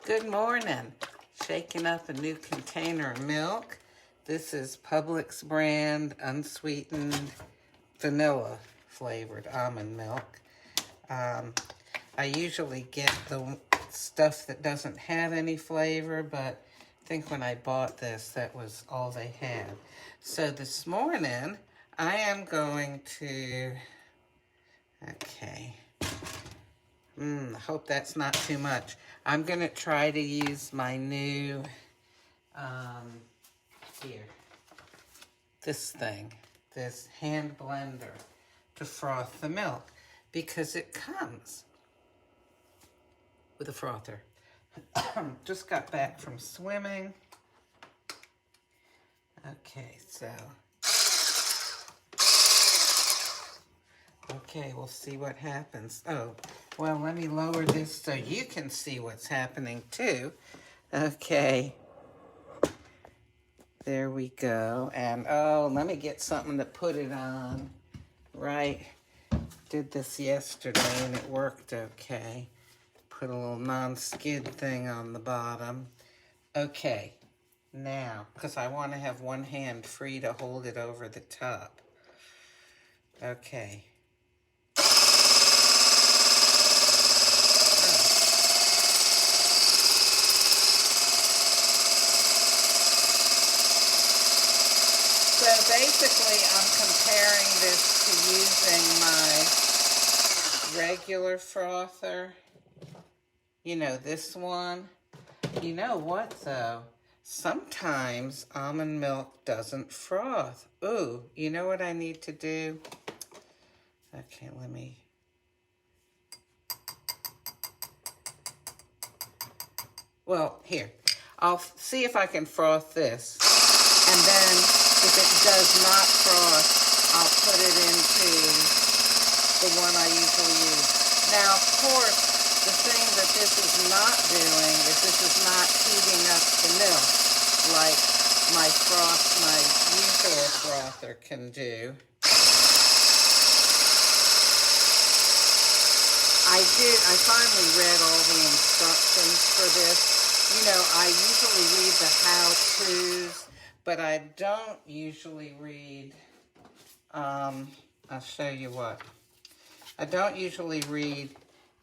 Good morning. Shaking up a new container of milk. This is Publix brand unsweetened vanilla flavored almond milk. I usually get the stuff that doesn't have any flavor, but I think when I bought this, that was all they had. So this morning, I am going to, I hope that's not too much. I'm going to try to use my new, this hand blender to froth the milk because it comes with a frother. Just got back from swimming. Okay, we'll see what happens. Oh, well, let me lower this so you can see what's happening too. Okay. There we go. And oh, let me get something to put it on. Right. Did this yesterday and it worked okay. Put a little non-skid thing on the bottom. Okay. Now, because I want to have one hand free to hold it over the top. Okay. So basically, I'm comparing this to using my regular frother. You know, this one. You know what, though? Sometimes almond milk doesn't froth. Ooh, you know what I need to do? Okay, let me... Well, here. I'll see if I can froth this. And then, if it does not froth, I'll put it into the one I usually use. Now, of course, the thing that this is not doing is this is not heating up the milk like my usual frother can do. I finally read all the instructions for this. You know, I usually read the how-tos, but I don't usually read, I'll show you what. I don't usually read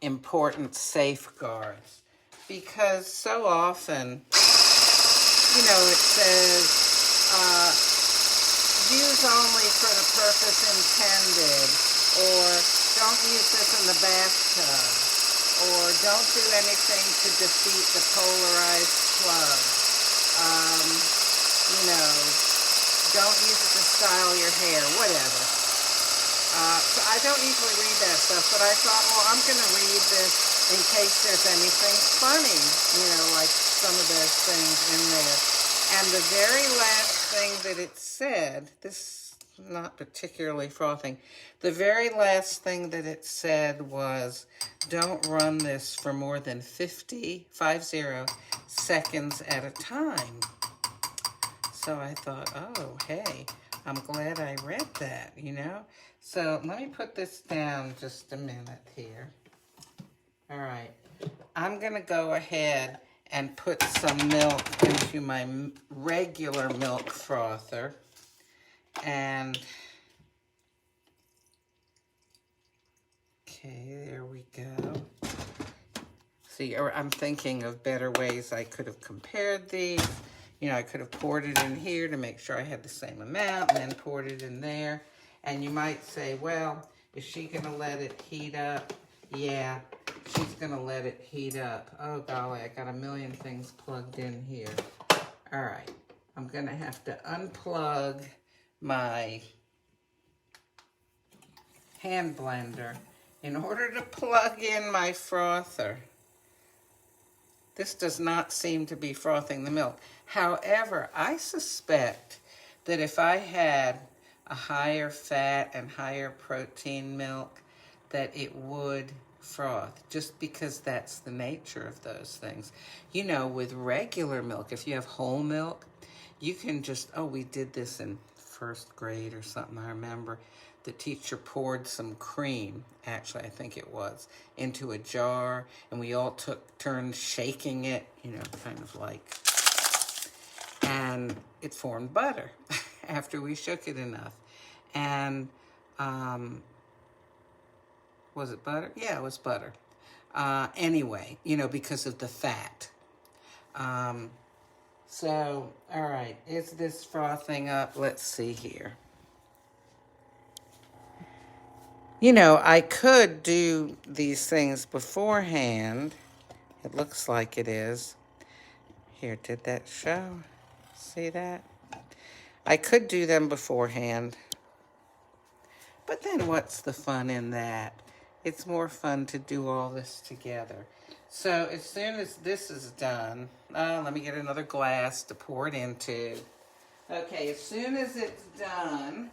important safeguards because so often, you know, it says, use only for the purpose intended, or don't use this in the bathtub, or don't do anything to defeat the polarized plug. You know, don't use it to style your hair, whatever. So I don't usually read that stuff, but I thought, well, I'm going to read this in case there's anything funny, you know, like some of those things in there. And the very last thing that it said, this is not particularly frothing, the very last thing that it said was, don't run this for more than 50 seconds at a time. So I thought, oh, hey, I'm glad I read that, you know? So let me put this down just a minute here. All right. I'm going to go ahead and put some milk into my regular milk frother. And, okay, there we go. See, I'm thinking of better ways I could have compared these. You know, I could have poured it in here to make sure I had the same amount and then poured it in there. And you might say, well, is she going to let it heat up? Yeah, she's going to let it heat up. Oh, golly, I got a million things plugged in here. All right, I'm going to have to unplug my hand blender in order to plug in my frother. This does not seem to be frothing the milk. However, I suspect that if I had a higher fat and higher protein milk, that it would froth, just because that's the nature of those things. You know, with regular milk, if you have whole milk, you can just, oh, we did this in first grade or something, I remember. the teacher poured some cream, actually I think it was, into a jar, and we all took turns shaking it, you know, kind of like, and it formed butter after we shook it enough. And was it butter? Yeah, it was butter. Anyway, you know, because of the fat. So, all right, is this frothing up? Let's see here. You know, I could do these things beforehand. It looks like it is. Here, did that show? See that? I could do them beforehand. But then what's the fun in that? It's more fun to do all this together. So as soon as this is done, let me get another glass to pour it into. Okay, as soon as it's done,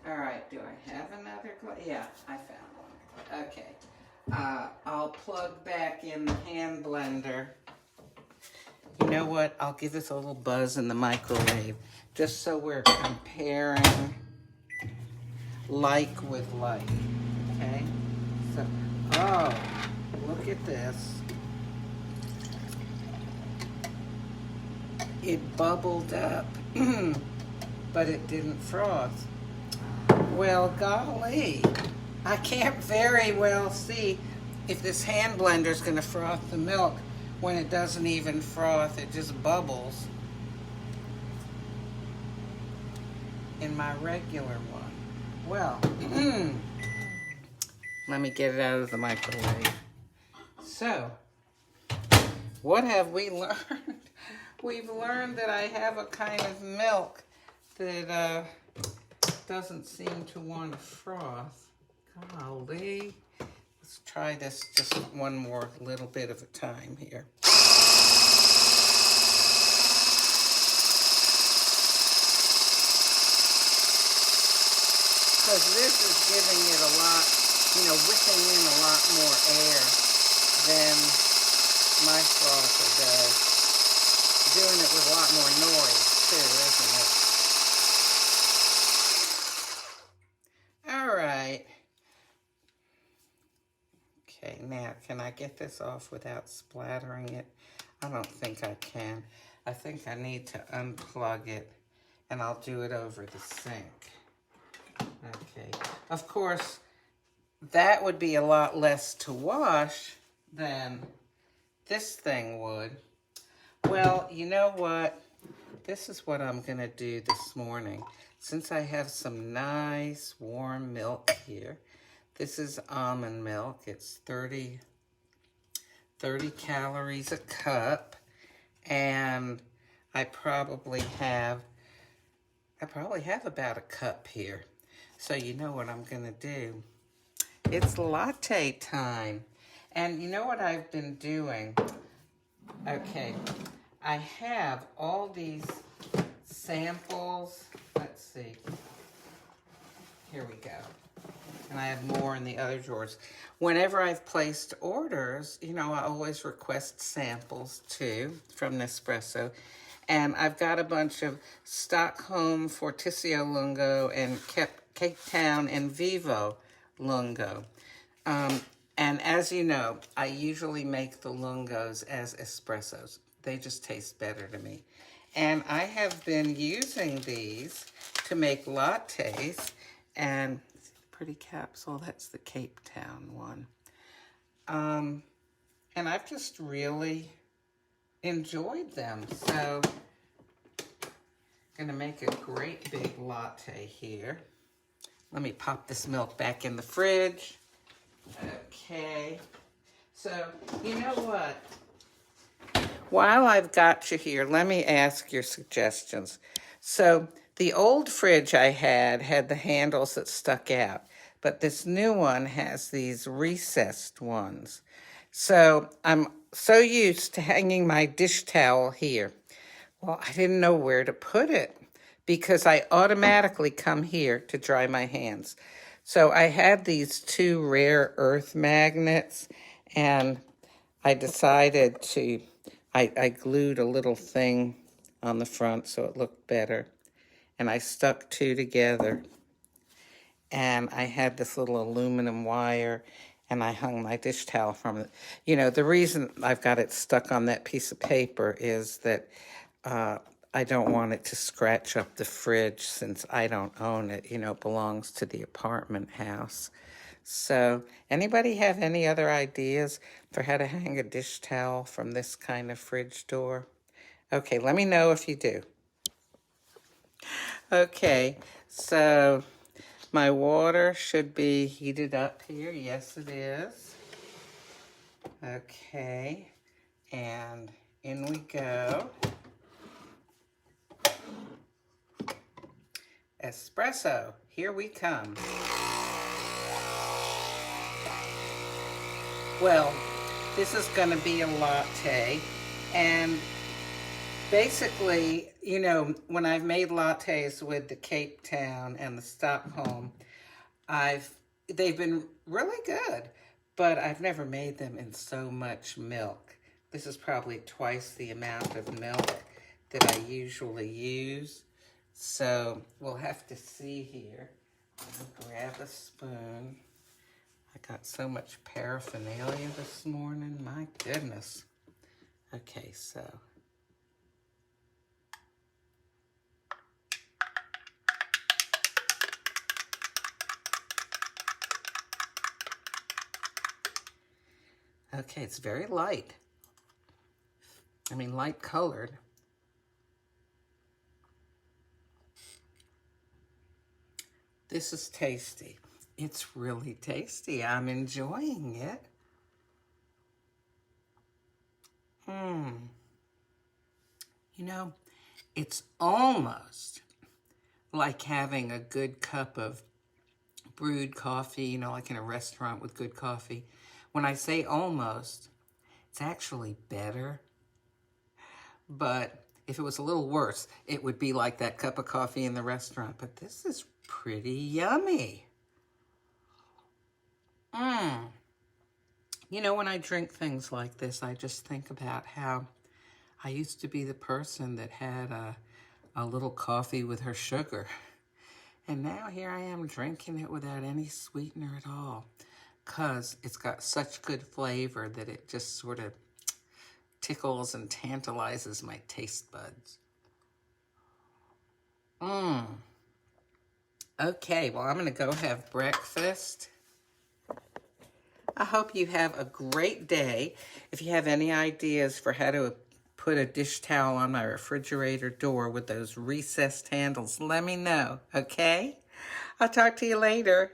all right, do I have another glass? Yeah, I found one. Okay, I'll plug back in the hand blender. You know what? I'll give this a little buzz in the microwave, just so we're comparing like with like, okay? So, oh, look at this. It bubbled up, but it didn't froth. Well, golly, I can't very well see if this hand blender is going to froth the milk when it doesn't even froth, it just bubbles in my regular one. Well, let me get it out of the microwave. So, what have we learned? We've learned that I have a kind of milk that doesn't seem to want to froth. Golly. Let's try this just one more little bit of a time here. Because this is giving it a lot, you know, whipping in a lot more air than my frother does. Doing it with a lot more noise too, isn't it? All right. Okay, now can I get this off without splattering it? I don't think I can. I think I need to unplug it, and I'll do it over the sink. Okay. Of course, that would be a lot less to wash than this thing would. Well, you know what? This is what I'm going to do this morning. Since I have some nice warm milk here, this is almond milk. It's 30 calories a cup, and I probably have about a cup here. So you know what I'm going to do? It's latte time. And you know what I've been doing? Okay, I have all these samples. Let's see. Here we go. And I have more in the other drawers. Whenever I've placed orders, you know, I always request samples too from Nespresso. And I've got a bunch of Stockholm Fortissimo Lungo and Capetown Envivo Lungo. And as you know, I usually make the Lungos as espressos. They just taste better to me. And I have been using these to make lattes. And pretty capsule, that's the Capetown one. And I've just really enjoyed them. So I'm gonna make a great big latte here. Let me pop this milk back in the fridge. Okay, so you know what? While I've got you here, let me ask your suggestions. So the old fridge I had the handles that stuck out, but this new one has these recessed ones. So I'm so used to hanging my dish towel here. Well, I didn't know where to put it because I automatically come here to dry my hands. So I had these two rare earth magnets, and I decided to, I glued a little thing on the front so it looked better, and I stuck two together. and I had this little aluminum wire, and I hung my dish towel from it. You know, the reason I've got it stuck on that piece of paper is that I don't want it to scratch up the fridge since I don't own it. You know, it belongs to the apartment house. So, anybody have any other ideas for how to hang a dish towel from this kind of fridge door? Okay, let me know if you do. Okay, so my water should be heated up here. Yes, it is. Okay, and in we go. Espresso, here we come. Well, this is going to be a latte, and basically, you know, when I've made lattes with the Capetown and the Stockholm, they've been really good, but I've never made them in so much milk. This is probably twice the amount of milk that I usually use. So we'll have to see here. I'll grab a spoon. I got so much paraphernalia this morning, my goodness. Okay, so. Okay, it's very light. I mean, light colored. This is tasty. It's really tasty. I'm enjoying it. You know, it's almost like having a good cup of brewed coffee, you know, like in a restaurant with good coffee. When I say almost, it's actually better. But if it was a little worse, it would be like that cup of coffee in the restaurant. But this is pretty yummy. You know, when I drink things like this, I just think about how I used to be the person that had a little coffee with her sugar. And now here I am drinking it without any sweetener at all, because it's got such good flavor that it just sort of tickles and tantalizes my taste buds. Okay, well, I'm going to go have breakfast. I hope you have a great day. If you have any ideas for how to put a dish towel on my refrigerator door with those recessed handles, let me know, okay? I'll talk to you later.